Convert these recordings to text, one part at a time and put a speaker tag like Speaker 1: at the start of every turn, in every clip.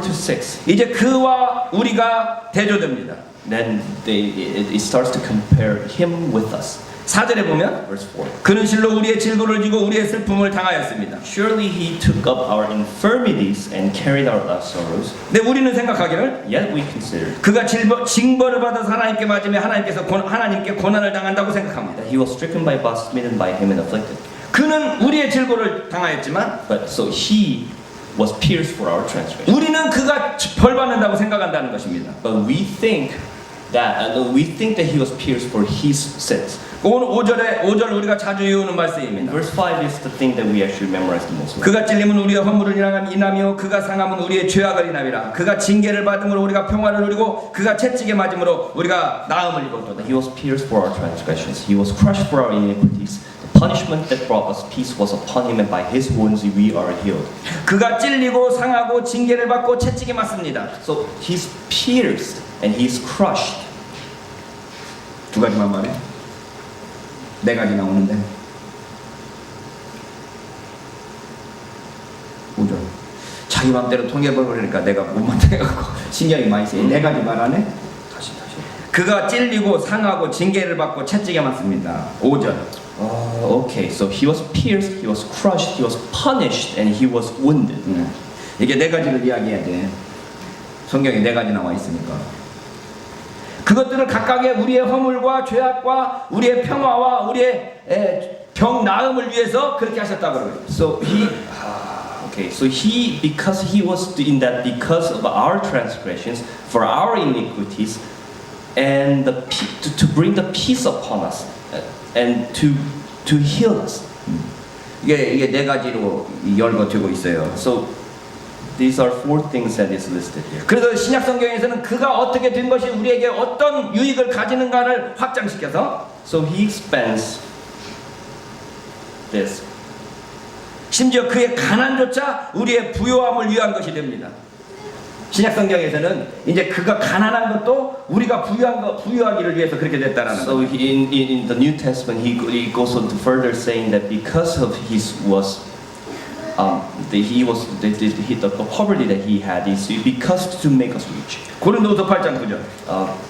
Speaker 1: to 6.
Speaker 2: 이제 그와 우리가 대조됩니다.
Speaker 1: Then it starts to compare him with us.
Speaker 2: 4절에 보면
Speaker 1: Verse 4.
Speaker 2: 그는 실로 우리의 질고를 지고 우리의 슬픔을 당하였습니다.
Speaker 1: Surely he took up our infirmities and carried our sorrows.
Speaker 2: 근데 우리는 생각하기를
Speaker 1: Yet we considered
Speaker 2: 그가 징벌을 받아서 하나님께 맞으며 하나님께 고난을 당한다고 생각합니다.
Speaker 1: that he was stricken by us, smitten by him, and afflicted.
Speaker 2: 그는 우리의 질고를 당하였지만
Speaker 1: But so he was pierced for our transgression.
Speaker 2: 우리는 그가 벌 받는다고 생각한다는 것입니다.
Speaker 1: But we think that he was pierced for his sins.
Speaker 2: 오늘 5절 우리가 자주 외우는 말씀입니다.
Speaker 1: Verse 5 is the thing that we actually memorize the most.
Speaker 2: 그가 찔림은 우리의 허물을 인하며 그가 상함은 우리의 죄악을 인함이라. 그가 징계를 받음으로 우리가 평화를 누리고 그가 채찍에 맞음으로 우리가 나음을 입었도다.
Speaker 1: He was pierced for our transgressions. He was crushed for our iniquities. The punishment that brought us peace was upon him, and by his wounds we are healed.
Speaker 2: 그가 찔리고 상하고 징계를 받고 채찍에 맞습니다.
Speaker 1: So he's pierced and he's crushed.
Speaker 2: 두 가지만 말해. 네 가지 나오는데 5절 자기 맘대로 통해버리니까 내가 못만 통해갖고 신경이 많이 쓰여. 네 가지 말하네.
Speaker 1: 다시.
Speaker 2: 그가 찔리고 상하고 징계를 받고 채찍에 맞습니다. 5절
Speaker 1: Okay, so he was pierced, he was crushed, he was punished, and he was wounded.
Speaker 2: 이게 네 가지를 이야기해야 돼. 성경에 네 가지 나와 있으니까. 그것들을 각각의 우리의 허물과 죄악과 우리의 평화와 우리의 병 나음을 위해서 그렇게 하셨다고 그래요.
Speaker 1: So he because he was in that because of our transgressions, for our iniquities, and to bring the peace upon us, and to heal us.
Speaker 2: 이게 네 가지로 열거되고 있어요.
Speaker 1: So these are four things that is listed here.
Speaker 2: 그래서 신약 성경에서는 그가 어떻게 된 것이 우리에게 어떤 유익을 가지는가를 확장시켜서
Speaker 1: So he expands this.
Speaker 2: 심지어 그의 가난조차 우리의 부요함을 위한 것이 됩니다. 신약 성경에서는 이제 그가 가난한 것도 우리가 부유하기를 위해서 그렇게 됐다라는
Speaker 1: So
Speaker 2: 거예요.
Speaker 1: in the New Testament, he goes on to further saying that because of the poverty that he had is because to make us rich.
Speaker 2: 고린도서 8장 9절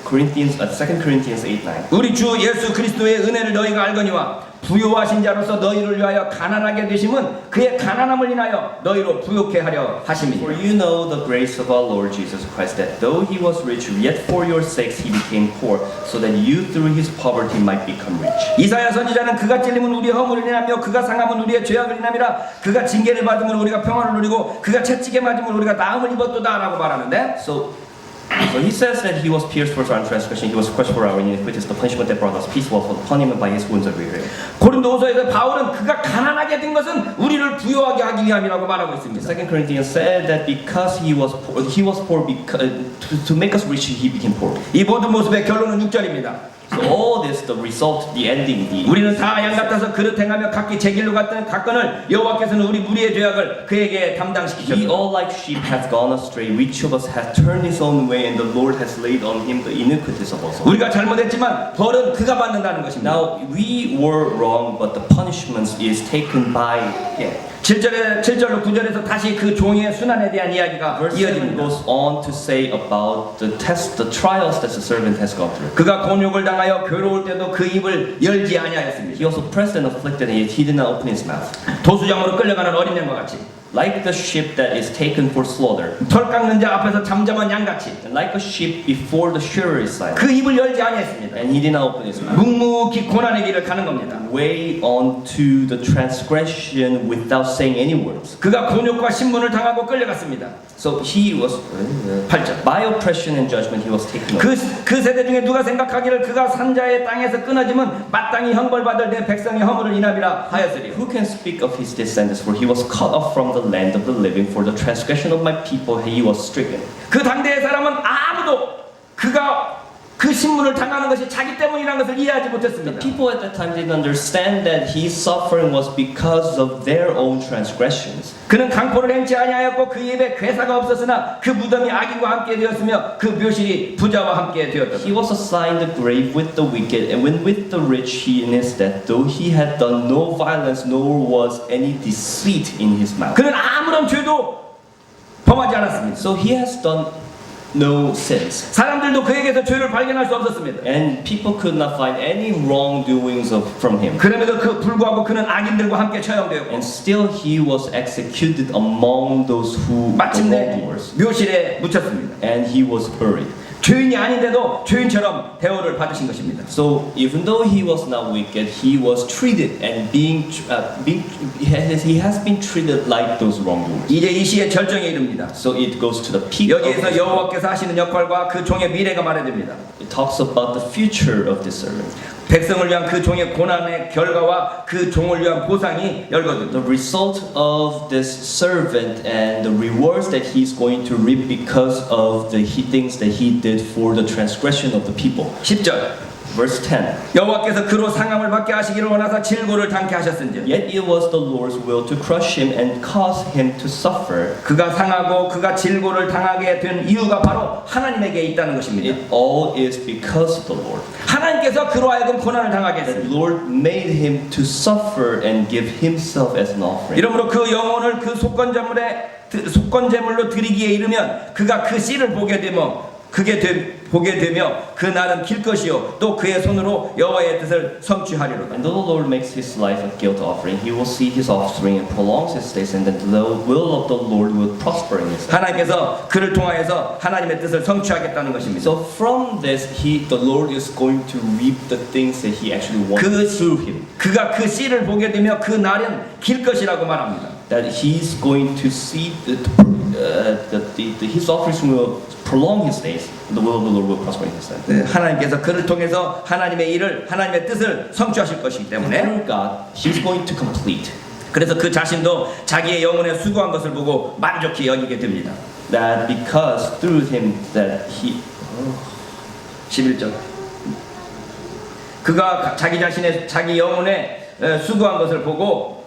Speaker 1: 2 Corinthians 8:9.
Speaker 2: 우리 주 예수 그리스도의 은혜를 너희가 알거니와 부요하신 자로서 너희를 위하여 가난하게 되심은 그의 가난함을 인하여 너희로 부요케 하려 하심이니.
Speaker 1: For you know the grace of our Lord Jesus Christ, that though he was rich, yet for your sakes he became poor, so that you through his poverty might become rich.
Speaker 2: 이사야 선지자는 그가 찔림은 우리의 허물을 인하며 그가 상함은 우리의 죄악을 인함이라. 그가 징계를 받음으로 우리가 평화를 누리고 그가 채찍에 맞음으로 우리가 나음을 입었도다라고 말하는데.
Speaker 1: So he says that he was pierced for our transgression, he was crushed for our iniquities, the punishment that brought us peace was upon him, and by his wounds we are healed.
Speaker 2: 고린도후서에서 바울은 그가 가난하게 된 것은 우리를 부유하게 하기 위함이라고 말하고 있습니다.
Speaker 1: 2 Corinthians said that because he was poor because, to make us rich, he became poor.
Speaker 2: 이 모든 모습의 결론은 6절입니다.
Speaker 1: So all this, the result, the ending,
Speaker 2: 우리는 다 양 같아서 그릇 행하며 각기 제 길로 갔거늘 여호와께서는 우리 무리의 죄악을 그에게
Speaker 1: We
Speaker 2: 담당시키셨다.
Speaker 1: all like sheep have gone astray. Each of us has turned his own way, and the Lord has laid on him the iniquities of us all.
Speaker 2: 우리가 잘못했지만 벌은 그가 받는다는 것입니다.
Speaker 1: Now we were wrong, but the punishment is taken by him.
Speaker 2: 7절로 9절에서 다시 그 종의 순환에 대한 이야기가
Speaker 1: Verse 7
Speaker 2: 이어집니다.
Speaker 1: goes on to say about the trials that the servant has gone through.
Speaker 2: 그가 곤욕을 당하여 괴로울 때도 그 입을 열지 아니하였습니다.
Speaker 1: He was oppressed and afflicted, and yet he did not open his mouth.
Speaker 2: 도수장으로 끌려가는 어린 양과 같이
Speaker 1: Like the sheep that is taken for slaughter,
Speaker 2: 털 깎는 자 앞에서 잠잠한 양같이
Speaker 1: and like a sheep before the shearer is silent,
Speaker 2: 그 입을 열지 아니했습니다.
Speaker 1: and he did not open his mouth.
Speaker 2: 묵묵히 고난의 길을 가는 겁니다.
Speaker 1: Way on to the transgression without saying any words.
Speaker 2: 그가 곤욕과 신문을 당하고 끌려갔습니다.
Speaker 1: So he was
Speaker 2: 8절.
Speaker 1: by oppression and judgment he was taken over.
Speaker 2: 그 세대 중에 누가 생각하기를 그가 산자의 땅에서 끊어지면 마땅히 형벌받을 내 백성의 허물을 인함이라 하였으리.
Speaker 1: Who can speak of his descendants? For he was cut off from the land of the living. For the transgression of my people he was stricken.
Speaker 2: 그 당대의 사람은 아무도 그가 그 신문을 당하는 것이 자기 때문이라는 것을 이해하지 못했습니다.
Speaker 1: People at that time didn't understand that his suffering was because of their own transgressions.
Speaker 2: 그는 강포를 행치 아니하였고 그 입에 괴사가 없었으나 그 무덤이 악인과 함께 되었으며 그 묘실이 부자와 함께 되었다.
Speaker 1: He was assigned the grave with the wicked, and when with the rich he in his death, though he had done no violence, nor was any deceit in his mouth.
Speaker 2: 그는 아무런 죄도 범하지 않았습니다.
Speaker 1: So he has done no sins.
Speaker 2: 사람들도 그에게서 죄를 발견할 수 없었습니다.
Speaker 1: And people could not find any wrongdoings from him.
Speaker 2: 그럼에도 그 불구하고 그는 악인들과 함께 처형되었고
Speaker 1: And still he was executed among those who were
Speaker 2: 마침내
Speaker 1: wrongdoers.
Speaker 2: 묘실에 묻혔습니다.
Speaker 1: And he was buried.
Speaker 2: 죄인이 아닌데도 죄인처럼 대우를 받으신 것입니다.
Speaker 1: So even though he was not wicked, he was treated and he has been treated like those wrongdoers.
Speaker 2: 이제 이 시의 절정에 이릅니다.
Speaker 1: So it goes to the peak of
Speaker 2: 여기에서
Speaker 1: this.
Speaker 2: 여호와께서 하시는 역할과 그 종의 미래가 말해집니다.
Speaker 1: It talks about the future of this servant.
Speaker 2: 백성을 위한 그 종의 고난의 결과와 그 종을 위한 보상이 열거든.
Speaker 1: The result of this servant and the rewards that he's going to reap because of the things that he did for the transgression of the people.
Speaker 2: 10절
Speaker 1: Verse 10.
Speaker 2: 여호와께서 그로 상함을 받게 하시기를 원하사 질고를 당케 하셨은즉
Speaker 1: Yet it was the Lord's will to crush him and cause him to suffer.
Speaker 2: 그가 상하고 그가 질고를 당하게 된 이유가 바로 하나님에게 있다는 것입니다.
Speaker 1: It all is because of the Lord.
Speaker 2: 하나님께서 그로 하여금 고난을 당하게
Speaker 1: The
Speaker 2: 했습니다.
Speaker 1: Lord made him to suffer and give himself as an offering.
Speaker 2: 이러므로 그 영혼을 그 속건제물로 드리기에 이르면 그가 그 씨를 보게 되며 보게 되며 그 날은 길 것이요 또 그의 손으로 여호와의 뜻을 성취하리로다.
Speaker 1: And though the Lord makes his life a guilt offering, he will see his offspring and prolongs his days, and then the will of the Lord will prosper in his life.
Speaker 2: 하나님께서 그를 통하여서 하나님의 뜻을 성취하겠다는 것입니다.
Speaker 1: So from this, the Lord is going to reap the things that he actually wants through him.
Speaker 2: 그가 그 씨를 보게 되며 그 날은 길 것이라고 말합니다.
Speaker 1: That he's going to see his offspring will prolong his days. The will of the Lord will prosper in his life.
Speaker 2: 하나님께서 그를 통해서 하나님의 일을 하나님의 뜻을 성취하실 것이기 때문에
Speaker 1: Through God, he's going to complete.
Speaker 2: 그래서 그 자신도 자기의 영혼에 수고한 것을 보고 만족히 여기게 됩니다.
Speaker 1: That because through him that he
Speaker 2: 11절 그가 자기 영혼에 수고한 것을 보고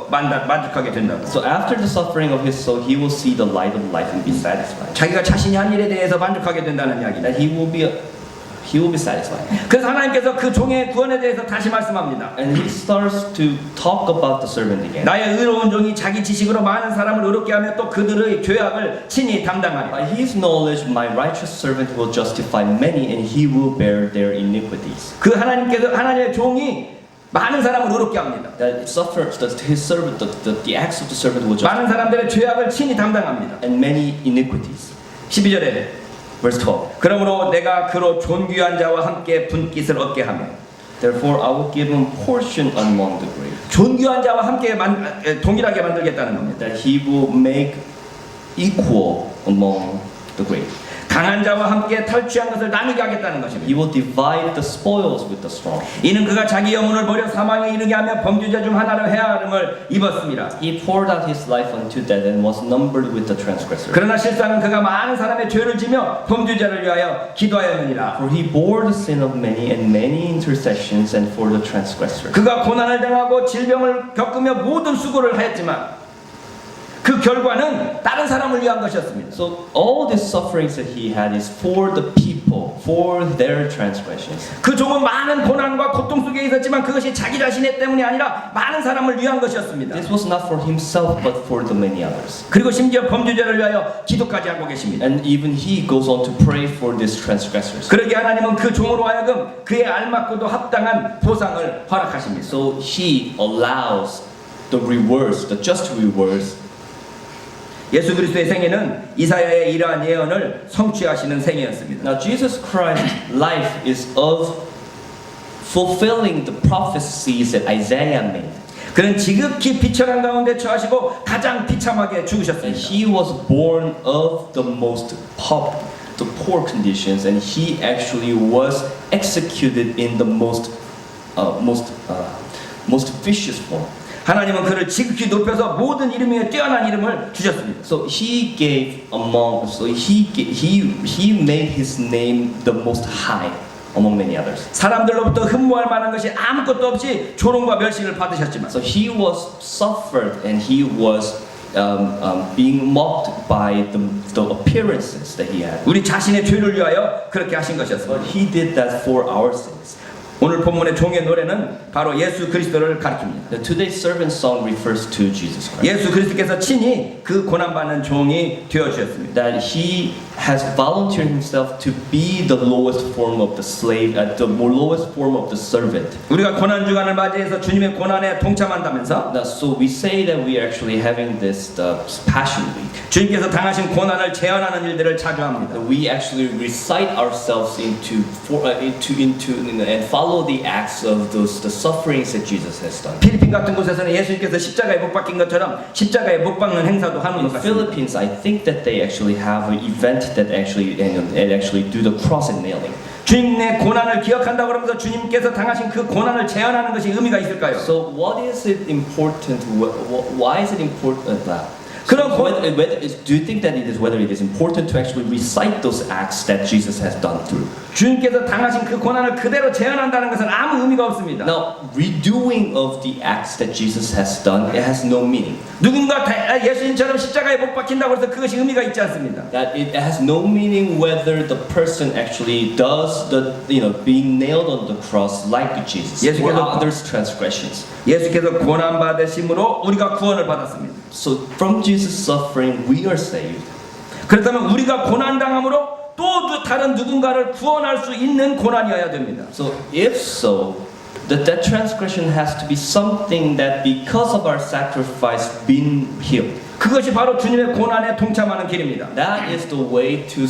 Speaker 2: 만족하게 된다고.
Speaker 1: So after the suffering of his soul, he will see the light of life and be satisfied.
Speaker 2: 자기가 자신이 한 일에 대해서 만족하게 된다는 이야기다.
Speaker 1: That he will be satisfied.
Speaker 2: 그래서 하나님께서 그 종의 구원에 대해서 다시 말씀합니다.
Speaker 1: And he starts to talk about the servant again.
Speaker 2: 나의 의로운 종이 자기 지식으로 많은 사람을 의롭게 하며 또 그들의 죄악을 친히 담당하리라.
Speaker 1: By his knowledge, my righteous servant will justify many, and he will bear their iniquities.
Speaker 2: 그 하나님의 종이 많은 사람을 의롭게 합니다.
Speaker 1: That it suffers that his servant, the acts of the servant will
Speaker 2: 많은
Speaker 1: justify,
Speaker 2: 사람들의 죄악을 친히 담당합니다.
Speaker 1: and many iniquities.
Speaker 2: 12절에
Speaker 1: Verse 12.
Speaker 2: 그러므로 내가 그로 존귀한 자와 함께 분깃을 얻게 하며
Speaker 1: Therefore, I will give him portion among the great.
Speaker 2: 존귀한 자와 함께 동일하게 만들겠다는 겁니다.
Speaker 1: That he will make equal among the great.
Speaker 2: 강한 자와 함께 탈취한 것을 나누게 하겠다는 것입니다.
Speaker 1: He will divide the spoils with the strong.
Speaker 2: 이는 그가 자기 영혼을 버려 사망에 이르게 하며 범죄자 중 하나로 헤아림을 입었습니다.
Speaker 1: He poured out his life unto death and was numbered with the transgressors.
Speaker 2: 그러나 실상은 그가 많은 사람의 죄를 지며 범죄자를 위하여 기도하였느니라.
Speaker 1: For he bore the sin of many and many intercessions and for the transgressors.
Speaker 2: 그가 고난을 당하고 질병을 겪으며 모든 수고를 하였지만 그 결과는 다른 사람을 위한 것이었습니다.
Speaker 1: So all these sufferings that he had is for the people, for their transgressions.
Speaker 2: 그 종은 많은 고난과 고통 속에 있었지만 그것이 자기 자신의 때문이 아니라 많은 사람을 위한 것이었습니다.
Speaker 1: This was not for himself but for the many others.
Speaker 2: 그리고 심지어 범죄자를 위하여 기도까지 하고 계십니다.
Speaker 1: And even he goes on to pray for these transgressors.
Speaker 2: 그러게 하나님은 그 종으로 하여금 그의 알맞고도 합당한 보상을 허락하십니다.
Speaker 1: So he allows the rewards, the just rewards.
Speaker 2: 예수 그리스도의 생애는 이사야의 이러한 예언을 성취하시는 생애였습니다.
Speaker 1: Now Jesus Christ's life is of fulfilling the prophecies that Isaiah made.
Speaker 2: 그는 지극히 비천한 가운데 처하시고 가장 비참하게 죽으셨습니다.
Speaker 1: He was born of the poor conditions, and he actually was executed in the most vicious form.
Speaker 2: 하나님은 그를 지극히 높여서 모든 이름 위에 뛰어난 이름을 주셨습니다.
Speaker 1: So he made his name the most high among many others.
Speaker 2: 사람들로부터 흠모할 만한 것이 아무것도 없이 조롱과 멸시를 받으셨지만
Speaker 1: So he was suffered and he was being mocked by the appearances that he had.
Speaker 2: 우리 자신의 죄를 위하여 그렇게 하신 것이었습니다.
Speaker 1: But he did that for our sins.
Speaker 2: 오늘 본문의 종의 노래는 바로 예수 그리스도를 가리킵니다.
Speaker 1: The today's servant song refers to Jesus Christ.
Speaker 2: 예수 그리스도께서 친히 그 고난받는 종이 되어 주셨습니다.
Speaker 1: That he has volunteered himself to be the lowest form of the slave, the lowest form of the servant.
Speaker 2: 우리가 고난 주간을 맞이해서 주님의 고난에 동참한다면서
Speaker 1: Now, so we say that we are actually having this Passion Week.
Speaker 2: 주님께서 당하신 고난을 재현하는 일들을 자주 합니다.
Speaker 1: We actually recite ourselves into and follow the acts of the sufferings that Jesus has done.
Speaker 2: 필리핀 같은 곳에서는 예수님께서 십자가에 못 박힌 것처럼 십자가에 못 박는 행사도 하는
Speaker 1: In
Speaker 2: 것 같습니다.
Speaker 1: Philippines, I think that they actually have an event that actually do the cross and nailing.
Speaker 2: 주님의 고난을 기억한다고 그러면서 주님께서 당하신 그 고난을 재현하는 것이 의미가 있을까요?
Speaker 1: So what is it important? Why is it important that?
Speaker 2: 그럼
Speaker 1: Do you think that whether it is important to actually recite those acts that Jesus has done through?
Speaker 2: 주님께서 당하신 그 고난을 그대로 재현한다는 것은 아무 의미가 없습니다.
Speaker 1: Now, redoing of the acts that Jesus has done, it has no meaning.
Speaker 2: 누군가 예수님처럼 십자가에 못 박힌다고 해서 그것이 의미가 있지 않습니다.
Speaker 1: That it has no meaning whether the person actually does being nailed on the cross like Jesus or others' transgressions.
Speaker 2: 예수께서 고난 받으심으로 우리가 구원을 받았습니다.
Speaker 1: So from Jesus' suffering, we are saved.
Speaker 2: 그렇다면 우리가 고난 당함으로 또 다른 누군가를 구원할 수 있는 고난이어야 됩니다.
Speaker 1: So if so, that transgression has to be something that because of our sacrifice been healed.
Speaker 2: 그것이 바로 주님의 고난에 동참하는 길입니다.
Speaker 1: That is the way to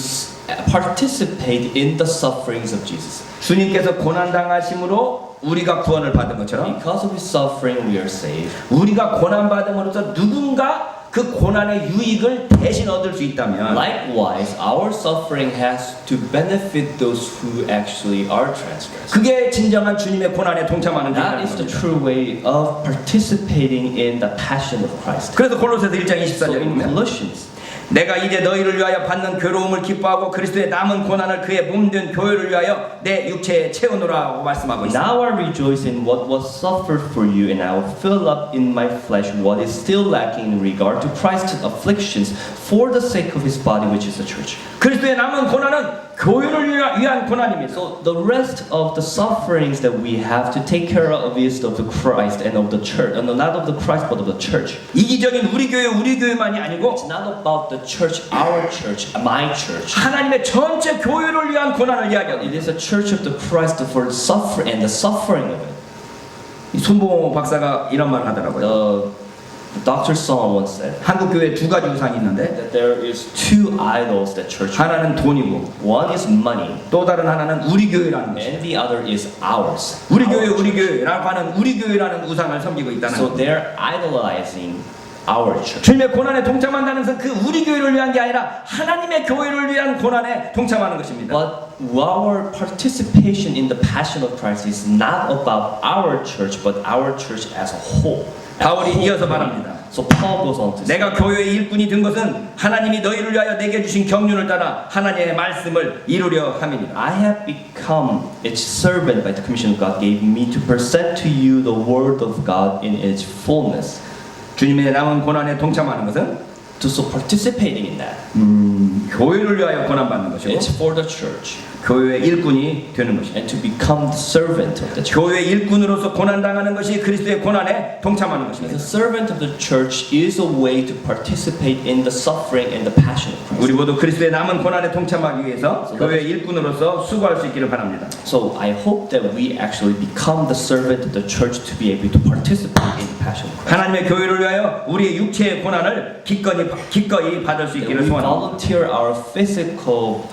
Speaker 1: participate in the sufferings of Jesus.
Speaker 2: 주님께서 고난 당하심으로 우리가 구원을 받은 것처럼
Speaker 1: Because of his suffering, we are saved.
Speaker 2: 우리가 고난 받음으로써 누군가 그 고난의 유익을 대신 얻을 수 있다면
Speaker 1: Likewise, our suffering has to benefit those who actually are transgressors.
Speaker 2: 그게 진정한 주님의 고난에 동참하는
Speaker 1: That
Speaker 2: 길이라는
Speaker 1: is the
Speaker 2: 겁니다.
Speaker 1: true way of participating in the passion of Christ.
Speaker 2: 그래서 골로새서 1장
Speaker 1: So
Speaker 2: 24절에
Speaker 1: in
Speaker 2: 보면
Speaker 1: Colossians,
Speaker 2: 내가 이제 너희를 위하여 받는 괴로움을 기뻐하고 그리스도의 남은 고난을 그의 몸된 교회를 위하여 내 육체에 채우노라고 말씀하고 있습니다.
Speaker 1: now I rejoice in what was suffered for you, and I will fill up in my flesh what is still lacking in regard to Christ's afflictions for the sake of his body, which is the church.
Speaker 2: 그리스도의 남은 고난은 교회를 위한 고난입니다.
Speaker 1: So the rest of the sufferings that we have to take care of is of the Christ and of the church, and not of the Christ but of the church.
Speaker 2: 이기적인 우리 교회만이 아니고
Speaker 1: It's not about the church, our church, my church.
Speaker 2: 하나님의 전체 교회를 위한 고난을
Speaker 1: It
Speaker 2: 이야기합니다.
Speaker 1: is a church of the Christ for the suffering and the suffering of it.
Speaker 2: 이 손보 박사가 이런 말을 하더라고요.
Speaker 1: Dr. Song once said
Speaker 2: 한국 교회에 두 가지 우상이 있는데
Speaker 1: that there is two idols that church.
Speaker 2: 하나는 돈이고
Speaker 1: One is money,
Speaker 2: 또 다른 하나는 우리 교회라는 것이에요.
Speaker 1: and the other is ours.
Speaker 2: 우리
Speaker 1: our
Speaker 2: 교회
Speaker 1: church.
Speaker 2: 교회라고 하는 우리 교회라는 우상을 섬기고 있다는
Speaker 1: So
Speaker 2: 것.
Speaker 1: they're idolizing our church.
Speaker 2: 주님의 고난에 동참한다는 것은 그 우리 교회를 위한 게 아니라 하나님의 교회를 위한 고난에 동참하는 것입니다.
Speaker 1: But our participation in the passion of Christ is not about our church, but our church as a whole.
Speaker 2: 바울이 이어서 말합니다.
Speaker 1: So Paul goes on to say,
Speaker 2: 내가 교회의 일꾼이 된 것은 하나님이 너희를 위하여 내게 주신 경륜을 따라 하나님의 말씀을 이루려 함이니라.
Speaker 1: I have become its servant by the commission God gave me to present to you the word of God in its fullness.
Speaker 2: 주님의 남은 고난에 동참하는 것은
Speaker 1: So participating in that,
Speaker 2: 교회를 위하여 고난받는 것이고
Speaker 1: it's for the church
Speaker 2: 교회의 일꾼이 되는 것입니다.
Speaker 1: and to become the servant of the church.
Speaker 2: 교회 일꾼으로서 고난당하는 것이 그리스도의 고난에 동참하는
Speaker 1: The
Speaker 2: 것입니다.
Speaker 1: servant of the church is a way to participate in the suffering and the passion of
Speaker 2: 우리
Speaker 1: Christ.
Speaker 2: 모두 그리스도의 남은 고난에 동참하기 위해서 교회 일꾼으로서 수고할 수 있기를 바랍니다.
Speaker 1: So I hope that we actually become the servant of the church to be able to participate in the passion of Christ.
Speaker 2: 하나님의 교회를 위하여 우리의 육체의 고난을 기꺼이 받을 수
Speaker 1: That
Speaker 2: 있기를
Speaker 1: we
Speaker 2: 소원합니다.
Speaker 1: volunteer our physical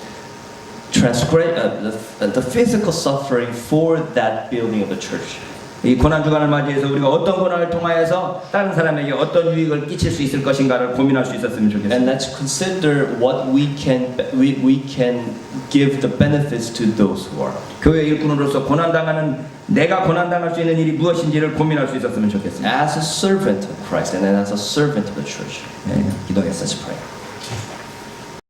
Speaker 1: the physical suffering for that building of the church.
Speaker 2: 이 고난 주간을 맞이해서 우리가 어떤 고난을 통하여서 다른 사람에게 어떤 유익을 끼칠 수 있을 것인가를 고민할 수 있었으면 좋겠습니다.
Speaker 1: And let's consider what we can give the benefits to those who are.
Speaker 2: 교회 일꾼으로서 내가 고난당할 수 있는 일이 무엇인지를 고민할 수 있었으면 좋겠습니다.
Speaker 1: As a servant of Christ and as a servant of the church.
Speaker 2: 네, 기도하겠습니다.
Speaker 1: Let's pray.